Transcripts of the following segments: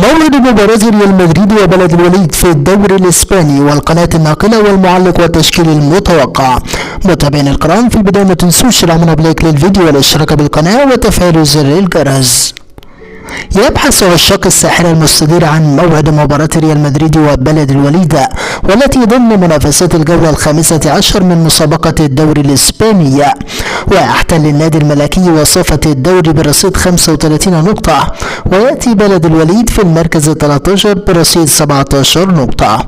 موعد مباراة ريال مدريد وبلد الوليد في الدوري الإسباني والقناة الناقلة والمعلق والتشكيل المتوقع. متابعينا الكرام، في البداية ما تنسوش تدعمونا بلايك للفيديو والاشتراك بالقناة وتفعيل زر الجرس. يبحث عشاق الساحرة المستدير عن موعد مباراة ريال مدريد وبلد الوليد، والتي ضمن منافسات الجولة ال15 من مسابقة الدوري الإسباني. ويحتل النادي الملكي وصافة الدوري برصيد 35 نقطة، ويأتي بلد الوليد في المركز 13 برصيد 17 نقطة.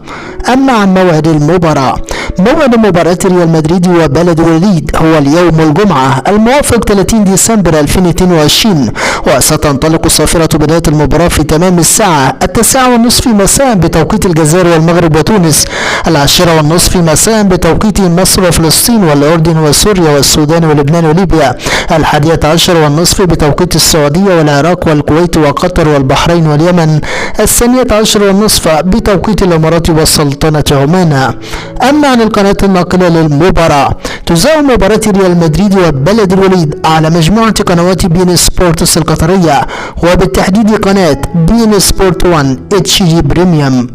أما عن موعد المباراة، موعد مباراة ريال مدريد وبلد الوليد هو اليوم الجمعة الموافق 30 ديسمبر 2022، وستنطلق صافرة بداية المباراة في تمام الساعة 9:30 مساء بتوقيت الجزائر والمغرب وتونس، 10:30 مساء بتوقيت مصر وفلسطين والأردن وسوريا والسودان ولبنان وليبيا، 11:30 بتوقيت السعودية والعراق والكويت وقطر والبحرين واليمن، 12:30 بتوقيت الإمارات والسلطنة عمان. أما عن القناة الناقلة للمباراة، تذاع مباراة ريال مدريد وبلد الوليد على مجموعة قنوات بين سبورتس القطرية، وبالتحديد قناة بين سبورت 1 HD بريميوم.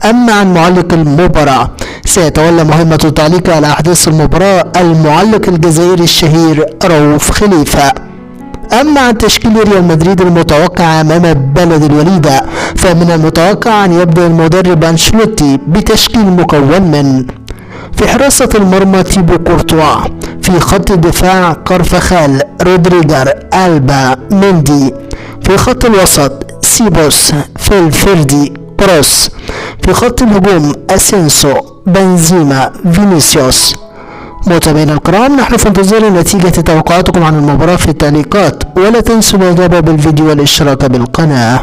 أما عن معلق المباراة، سيتولى مهمة التعليق على أحداث المباراة المعلق الجزائري الشهير رؤوف خليفة. أما عن تشكيل ريال مدريد المتوقع أمام بلد الوليد، فمن المتوقع أن يبدأ المدرب أنشيلوتي بتشكيل مكون من: في حراسة المرمى تيبو كورتوا، في خط الدفاع كارفاخال، رودريجر، ألبا، مندي، في خط الوسط سيبوس، فالفيردي، كروس، في خط الهجوم اسينسو، بنزيما، فينيسيوس. متابعينا الكرام، نحن في انتظار نتيجة توقعاتكم عن المباراة في التعليقات، ولا تنسوا الإعجاب بالفيديو والاشتراك بالقناة.